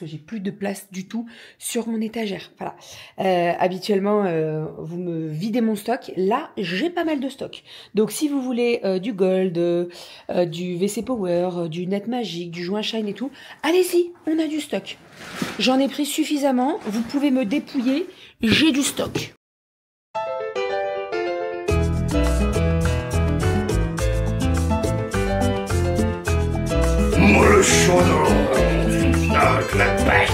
que j'ai plus de place du tout sur mon étagère. Voilà. Habituellement, vous me videz mon stock. Là, j'ai pas mal de stock. Donc, si vous voulez du Gold, du WC Power, du Net Magique, du Joint Shine et tout, allez-y, on a du stock. J'en ai pris suffisamment. Vous pouvez me dépouiller. J'ai du stock. Le chaudron avec la pêche.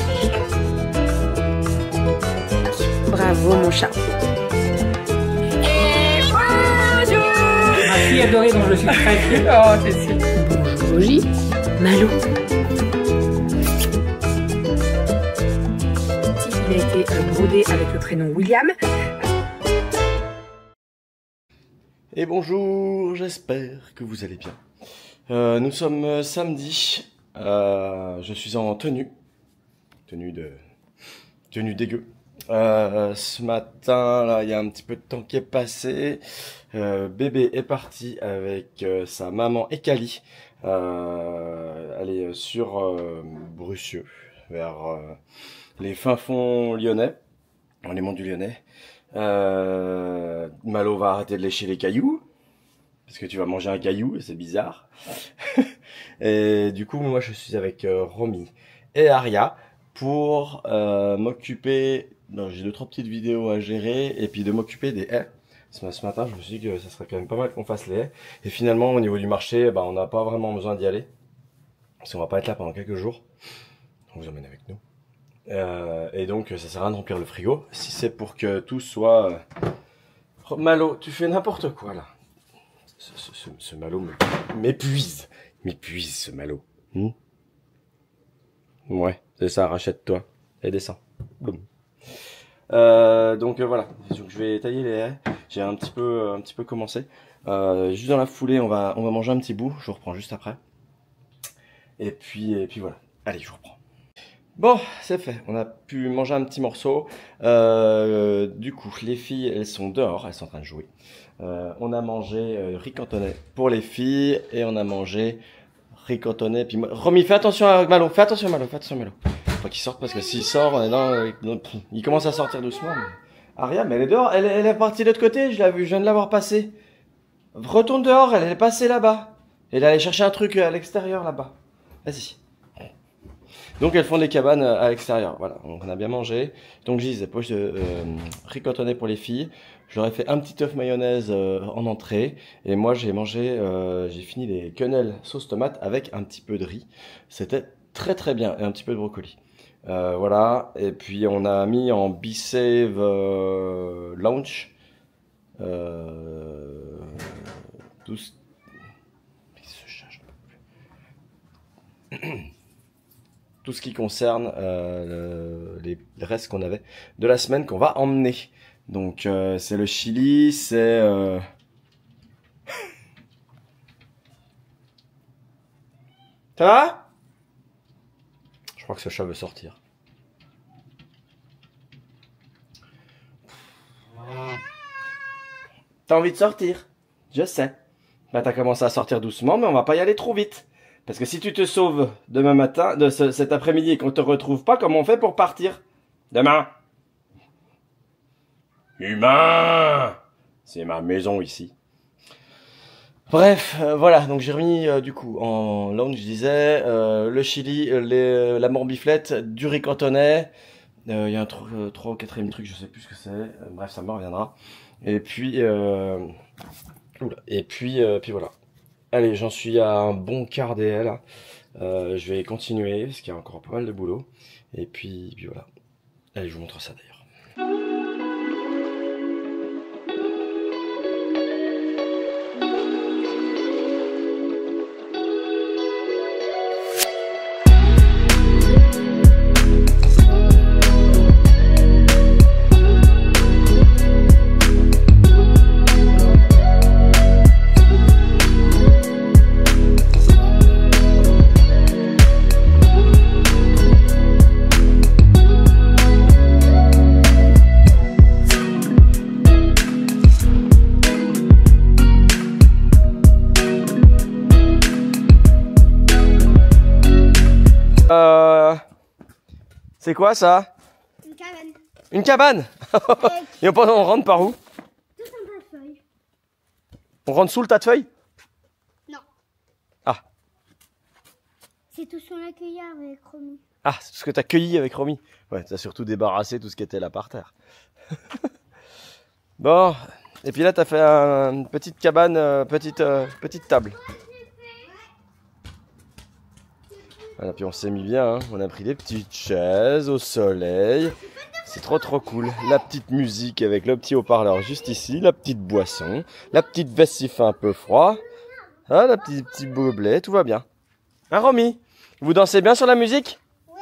Bravo, mon chat. Et bonjour. Ma fille adorée dont je suis très fière. Oh, c'est sûr. Bonjour, J. Malo. Il a été brodé avec le prénom William. Et bonjour, j'espère que vous allez bien. Nous sommes samedi. Je suis en tenue dégueu. Ce matin, là, il y a un petit peu de temps qui est passé. Bébé est parti avec sa maman et Cali. Aller sur Brucieux, vers les fins fonds lyonnais, dans les monts du Lyonnais. Malo va arrêter de lécher les cailloux. Parce que tu vas manger un caillou et c'est bizarre. Et du coup, moi, je suis avec Romy et Aria pour m'occuper... J'ai 2-3 petites vidéos à gérer et puis de m'occuper des haies. Ce matin, je me suis dit que ça serait quand même pas mal qu'on fasse les haies. Et finalement, au niveau du marché, on n'a pas vraiment besoin d'y aller. Parce qu'on va pas être là pendant quelques jours. On vous emmène avec nous. Et donc, ça sert à rien de remplir le frigo. Si c'est pour que tout soit... Malo, tu fais n'importe quoi, là. Ce Malo m'épuise. M'épuise, ce Malo. Ouais, c'est ça, rachète-toi. Et descends. Boum. Donc voilà, donc, je vais tailler les haies. J'ai un petit peu commencé. Juste dans la foulée, on va manger un petit bout. Je vous reprends juste après. Et puis voilà. Allez, je vous reprends. Bon, c'est fait. On a pu manger un petit morceau. Du coup, les filles, elles sont dehors. Elles sont en train de jouer. On a mangé riz cantonais pour les filles. Et on a mangé riz cantonais. Puis Romy, fais attention à Malo. Fais attention à Malo. Faut qu'il sorte parce que s'il sort, il commence à sortir doucement. Mais... Aria, mais elle est dehors. Elle est partie de l'autre côté. Je l'ai vu. Je viens de la voir passer. Retourne dehors. Elle est passée là-bas. Elle est allée chercher un truc à l'extérieur là-bas. Vas-y. Donc elles font des cabanes à l'extérieur, voilà, donc on a bien mangé. Donc je disais, poche de riz cantonais pour les filles. J'aurais fait un petit œuf mayonnaise en entrée. Et moi j'ai fini les quenelles sauce tomate avec un petit peu de riz. C'était très très bien, et un petit peu de brocoli. Voilà, et puis on a mis en B-Save Launch. Tout ce... Tout ce qui concerne les restes qu'on avait de la semaine qu'on va emmener. Donc c'est le chili, c'est... Ça va? Je crois que ce chat veut sortir. T'as envie de sortir? Je sais. Bah t'as commencé à sortir doucement, mais on va pas y aller trop vite. Parce que si tu te sauves demain matin, cet après-midi et qu'on te retrouve pas, comment on fait pour partir? Demain. Humain! C'est ma maison ici. Bref, voilà, donc j'ai remis du coup en lounge, je disais, le chili, la morbiflette, du riz cantonais, il y a un 3 ou 4e truc, je sais plus ce que c'est, bref, ça me reviendra. Et puis, puis voilà. Allez, j'en suis à un bon quart des haies là. Je vais continuer parce qu'il y a encore pas mal de boulot. Et puis voilà. Allez, je vous montre ça d'ailleurs. C'est quoi ça? Une cabane. Une cabane. Et on rentre par où? Tout un tas de feuilles. On rentre sous le tas de feuilles? Non. Ah. C'est tout ce qu'on a cueilli avec Romy. Ah, c'est ce que t'as cueilli avec Romy. Ouais, t'as surtout débarrassé tout ce qui était là par terre. Bon, et puis là t'as fait une petite cabane, petite table. Voilà, puis on s'est mis bien, hein. On a pris des petites chaises au soleil. C'est trop cool. La petite musique avec le petit haut-parleur juste ici, la petite boisson, la petite veste s'il fait un peu froid, hein, la petit gobelet, tout va bien. Hein Romy, vous dansez bien sur la musique? Ouais.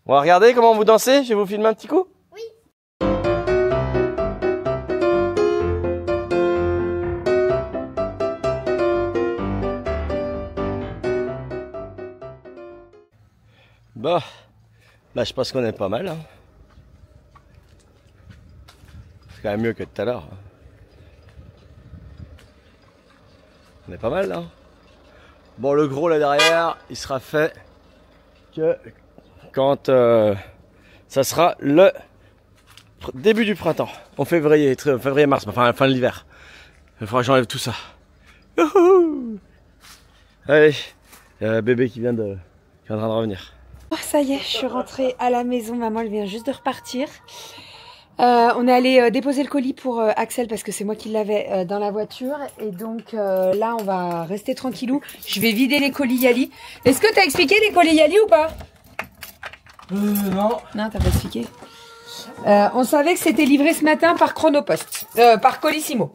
On va regarder comment vous dansez, je vais vous filmer un petit coup. Oui. Bah, je pense qu'on est pas mal. Hein. C'est quand même mieux que tout à l'heure. Hein. On est pas mal là. Bon, le gros là derrière, il sera fait que quand ça sera le début du printemps, en février-mars, enfin fin de l'hiver. Il faudra que j'enlève tout ça. Youhou. Allez, il y a bébé qui vient de revenir. Oh, ça y est, je suis rentrée à la maison. Maman, elle vient juste de repartir. On est allé déposer le colis pour Axel parce que c'est moi qui l'avais dans la voiture. Et donc là, on va rester tranquillou. Je vais vider les colis Yali. Est-ce que t'as expliqué les colis Yali ou pas? Non. Non, t'as pas expliqué. On savait que c'était livré ce matin par Chronopost, par Colissimo.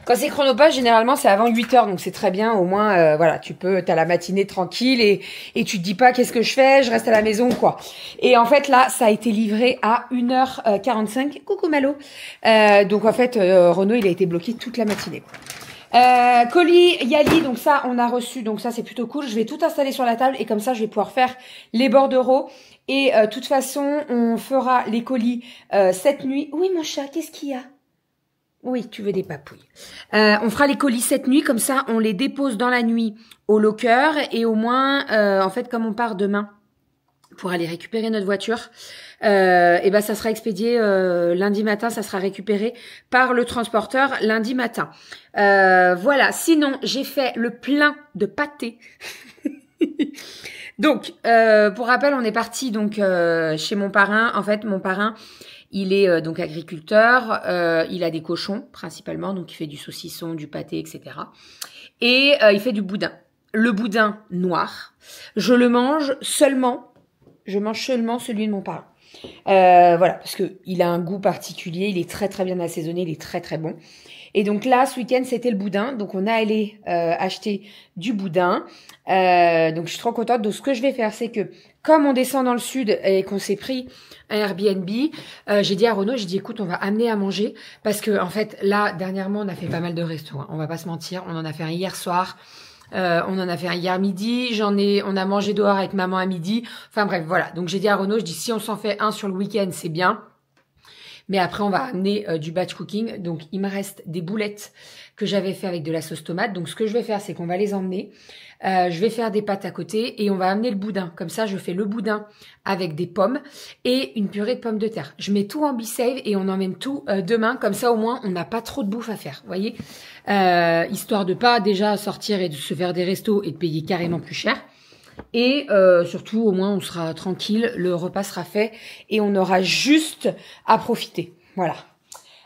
Quand c'est Chronopost, généralement, c'est avant 8 h, donc c'est très bien. Au moins, voilà, t'as la matinée tranquille et tu te dis pas qu'est-ce que je fais, je reste à la maison ou quoi. Et en fait, là, ça a été livré à 1h45. Coucou Malo. Donc en fait, Renaud, il a été bloqué toute la matinée. Colis Yali, donc ça, on a reçu, donc ça, c'est plutôt cool. Je vais tout installer sur la table et comme ça, je vais pouvoir faire les bordereaux. Et de toute façon, on fera les colis cette nuit. Oui, mon chat, qu'est-ce qu'il y a? Oui, tu veux des papouilles. On fera les colis cette nuit, comme ça, on les dépose dans la nuit au locker. Et au moins, en fait, comme on part demain pour aller récupérer notre voiture, et ben ça sera expédié lundi matin, ça sera récupéré par le transporteur lundi matin. Voilà, sinon, j'ai fait le plein de pâté. Donc, pour rappel, on est parti donc chez mon parrain. En fait, mon parrain, il est donc agriculteur, il a des cochons principalement, donc il fait du saucisson, du pâté, etc. Et il fait du boudin. Le boudin noir, je mange seulement celui de mon parrain. Voilà, parce que il a un goût particulier, il est très très bien assaisonné, il est très très bon. Et donc là, ce week-end, c'était le boudin. Donc on est allé acheter du boudin. Donc je suis trop contente. Donc ce que je vais faire, c'est que comme on descend dans le sud et qu'on s'est pris un Airbnb, j'ai dit à Renaud, j'ai dit écoute, on va amener à manger parce que en fait là, dernièrement, on a fait pas mal de restos. Hein. On va pas se mentir, on en a fait un hier soir. On en a fait un hier midi, on a mangé dehors avec maman à midi. Enfin bref, voilà. Donc j'ai dit à Renaud, je dis si on s'en fait un sur le week-end, c'est bien. Mais après, on va amener du batch cooking. Donc, il me reste des boulettes que j'avais fait avec de la sauce tomate. Donc, ce que je vais faire, c'est qu'on va les emmener. Je vais faire des pâtes à côté et on va amener le boudin. Comme ça, je fais le boudin avec des pommes et une purée de pommes de terre. Je mets tout en be-save et on emmène tout demain. Comme ça, au moins, on n'a pas trop de bouffe à faire. Vous voyez, histoire de pas déjà sortir et de se faire des restos et de payer carrément plus cher. Et surtout, au moins, on sera tranquille, le repas sera fait et on aura juste à profiter. Voilà.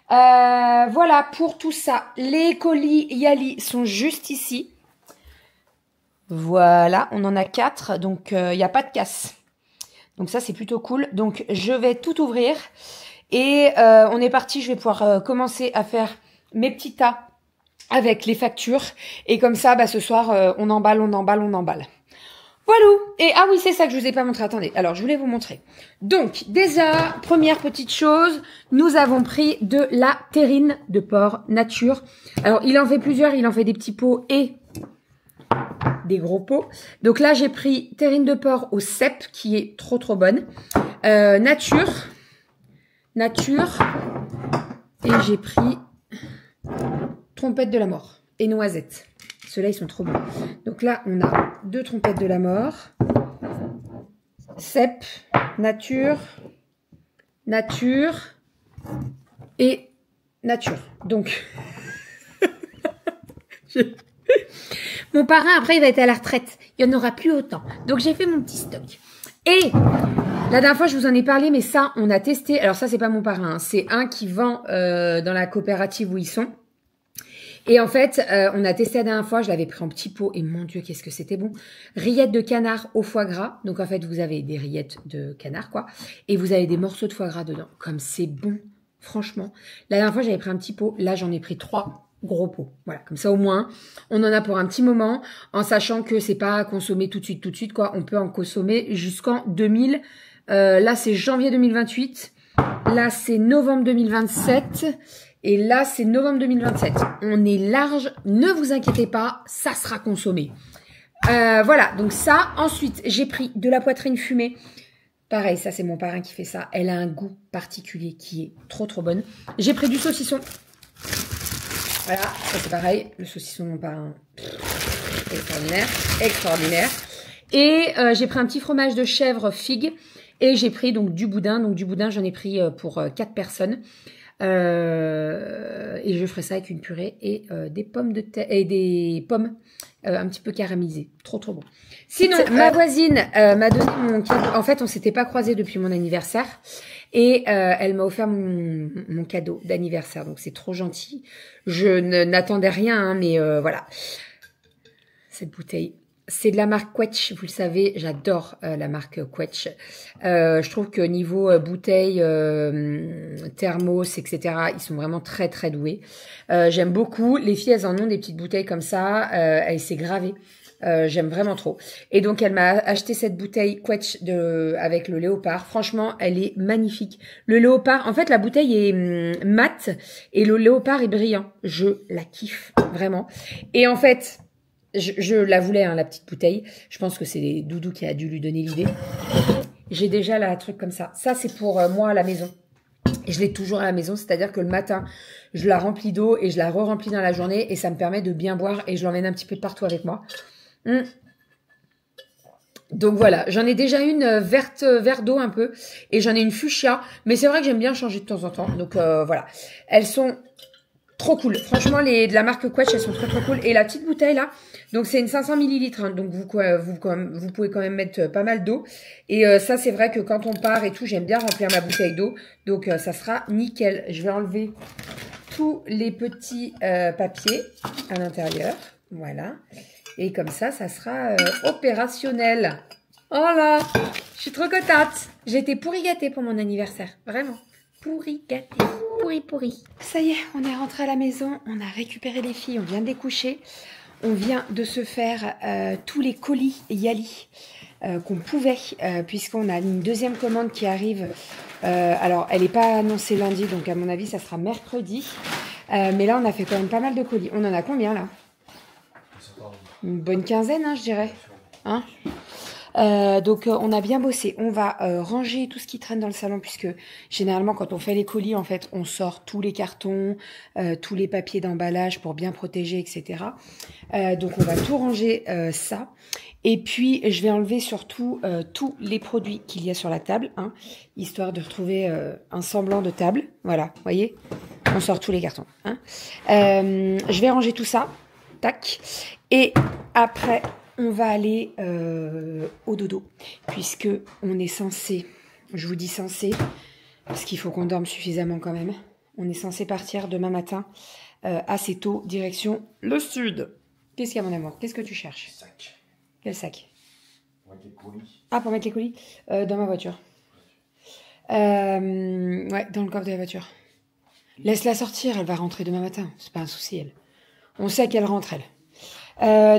Voilà pour tout ça. Les colis Yali sont juste ici. Voilà, on en a 4, donc il n'y a pas de casse. Donc ça, c'est plutôt cool. Donc, je vais tout ouvrir et on est parti. Je vais pouvoir commencer à faire mes petits tas avec les factures. Et comme ça, bah, ce soir, on emballe. Voilà. Et ah oui, c'est ça que je vous ai pas montré. Attendez. Alors, je voulais vous montrer. Donc, déjà, première petite chose, nous avons pris de la terrine de porc nature. Alors, il en fait plusieurs. Il en fait des petits pots et des gros pots. Donc là, j'ai pris terrine de porc au cèpe, qui est trop bonne. Nature. Et j'ai pris trompette de la mort et noisettes. Ceux-là, ils sont trop bons. Donc là, on a 2 trompettes de la mort. cèpe, nature, nature et nature. Donc, mon parrain, après, il va être à la retraite. Il n'y en aura plus autant. Donc, j'ai fait mon petit stock. Et la dernière fois, je vous en ai parlé, mais ça, on a testé. Alors ça, c'est pas mon parrain. Hein. C'est un qui vend dans la coopérative où ils sont. Et en fait, on a testé la dernière fois. Je l'avais pris en petit pot. Et mon Dieu, qu'est-ce que c'était bon. Rillettes de canard au foie gras. Donc, en fait, vous avez des rillettes de canard, quoi. Et vous avez des morceaux de foie gras dedans. Comme c'est bon. Franchement. La dernière fois, j'avais pris un petit pot. Là, j'en ai pris 3 gros pots. Voilà. Comme ça, au moins, on en a pour un petit moment. En sachant que c'est pas à consommer tout de suite, quoi. On peut en consommer jusqu'en 2000. Là, c'est janvier 2028. Là, c'est novembre 2027. Et là, c'est novembre 2027. On est large. Ne vous inquiétez pas, ça sera consommé. Voilà, donc ça. Ensuite, j'ai pris de la poitrine fumée. Pareil, ça, c'est mon parrain qui fait ça. Elle a un goût particulier qui est trop, trop bonne. J'ai pris du saucisson. Voilà, ça, c'est pareil. Le saucisson de mon parrain, extraordinaire. Extraordinaire. Et j'ai pris un petit fromage de chèvre figue. Et j'ai pris donc du boudin. Donc du boudin, j'en ai pris pour 4 personnes. Et je ferai ça avec une purée et des pommes de terre et des pommes un petit peu caramélisées. Trop trop bon. Sinon, ma voisine m'a donné mon cadeau. En fait, on s'était pas croisés depuis mon anniversaire. Et elle m'a offert mon cadeau d'anniversaire. Donc c'est trop gentil. Je n'attendais rien, hein, mais voilà. Cette bouteille. C'est de la marque Quetch, vous le savez, j'adore la marque Quetch. Je trouve que niveau bouteille, thermos, etc., ils sont vraiment très très doués. J'aime beaucoup. Les filles, elles en ont des petites bouteilles comme ça. Elle s'est gravée. J'aime vraiment trop. Et donc, elle m'a acheté cette bouteille Quetch avec le léopard. Franchement, elle est magnifique. Le léopard, en fait, la bouteille est mate et le léopard est brillant. Je la kiffe, vraiment. Et en fait... Je la voulais, hein, la petite bouteille. Je pense que c'est Doudou qui a dû lui donner l'idée. J'ai déjà la truc comme ça. Ça, c'est pour moi à la maison. Et je l'ai toujours à la maison, c'est-à-dire que le matin, je la remplis d'eau et je la re-remplis dans la journée et ça me permet de bien boire et je l'emmène un petit peu de partout avec moi. Donc voilà, j'en ai déjà une vert d'eau un peu et j'en ai une fuchsia. Mais c'est vrai que j'aime bien changer de temps en temps. Donc voilà, elles sont... trop cool. Franchement, de la marque Quetch, elles sont très trop cool. Et la petite bouteille là, donc c'est une 500 ml. Hein, donc vous pouvez quand même mettre pas mal d'eau. Et ça, c'est vrai que quand on part et tout, j'aime bien remplir ma bouteille d'eau. Donc ça sera nickel. Je vais enlever tous les petits papiers à l'intérieur. Voilà. Et comme ça sera opérationnel. Oh là, je suis trop contente. J'ai été pourri gâtée pour mon anniversaire. Vraiment. Pourri gâté, pourri. Ça y est, on est rentré à la maison, on a récupéré les filles, on vient de les coucher. On vient de se faire tous les colis Yali qu'on pouvait, puisqu'on a une deuxième commande qui arrive. Alors, elle n'est pas annoncée lundi, donc à mon avis, ça sera mercredi. Mais là, on a fait quand même pas mal de colis. On en a combien, là? Une bonne quinzaine, hein, je dirais. Hein? Donc on a bien bossé. On va ranger tout ce qui traîne dans le salon puisque généralement quand on fait les colis en fait on sort tous les cartons, tous les papiers d'emballage pour bien protéger, etc. Donc on va tout ranger ça. Et puis je vais enlever surtout tous les produits qu'il y a sur la table, hein, histoire de retrouver un semblant de table. Voilà, vous voyez, on sort tous les cartons. Hein. Je vais ranger tout ça, tac. Et après on va aller au dodo, puisque on est censé, je vous dis censé, parce qu'il faut qu'on dorme suffisamment quand même, on est censé partir demain matin assez tôt, direction le sud. Qu'est-ce qu'il y a mon amour? Qu'est-ce que tu cherches? Sac. Quel sac? Pour mettre les colis. Ah, pour mettre les colis dans ma voiture. Ouais, dans le coffre de la voiture. Laisse-la sortir, elle va rentrer demain matin, c'est pas un souci elle. On sait qu'elle rentre elle.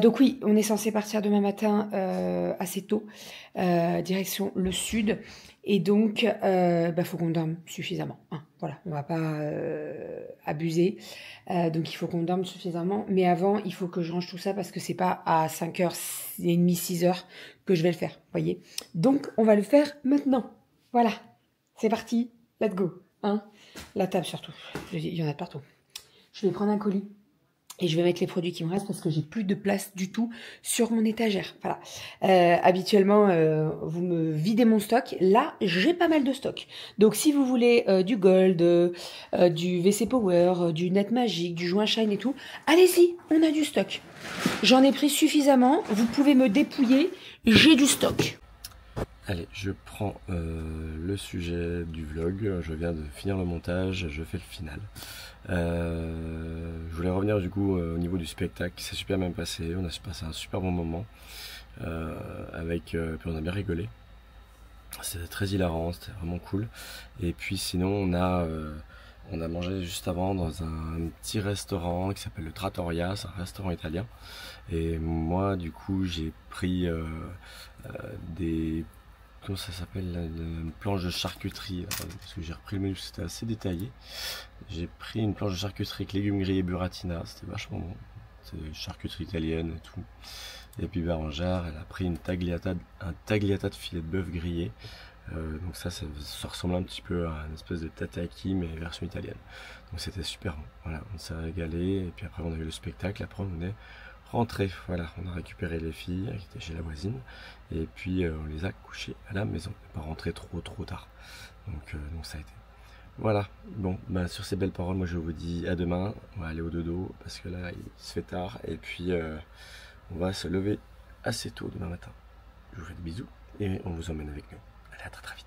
Donc oui, on est censé partir demain matin assez tôt, direction le sud, et donc faut qu'on dorme suffisamment. Hein. Voilà, on va pas abuser, donc il faut qu'on dorme suffisamment. Mais avant, il faut que je range tout ça parce que c'est pas à 5h30, 6h que je vais le faire, voyez. Donc on va le faire maintenant. Voilà, c'est parti, let's go. Hein. La table surtout, il y en a de partout. Je vais prendre un colis. Et je vais mettre les produits qui me restent parce que j'ai plus de place du tout sur mon étagère. Voilà. Habituellement, vous me videz mon stock. Là, j'ai pas mal de stock. Donc, si vous voulez du Gold, du WC Power, du Net Magique, du Joint Shine et tout, allez-y, on a du stock. J'en ai pris suffisamment. Vous pouvez me dépouiller. J'ai du stock. Allez, je prends le sujet du vlog, je viens de finir le montage, je fais le final. Je voulais revenir du coup au niveau du spectacle, c'est super bien passé, on a passé un super bon moment, puis on a bien rigolé. C'était très hilarant, c'était vraiment cool. Et puis sinon on a mangé juste avant dans un petit restaurant qui s'appelle le Trattoria, c'est un restaurant italien. Et moi du coup j'ai pris des... Comment ça s'appelle, une planche de charcuterie, parce que j'ai repris le menu, c'était assez détaillé. J'ai pris une planche de charcuterie avec légumes grillés burratina, c'était vachement bon. C'est charcuterie italienne et tout. Et puis Bérangère, elle a pris un tagliata de filet de bœuf grillé. Donc ça ressemble un petit peu à une espèce de tataki, mais version italienne. Donc c'était super bon. Voilà, on s'est régalé, et puis après on a eu le spectacle, après on est rentré. Voilà, on a récupéré les filles qui étaient chez la voisine, et puis on les a couchées à la maison. On n'est pas rentré trop tard. Donc ça a été. Voilà, bon, bah, sur ces belles paroles, moi je vous dis à demain. On va aller au dodo, parce que là il se fait tard, et puis on va se lever assez tôt demain matin. Je vous fais des bisous, et on vous emmène avec nous. Allez, à très vite.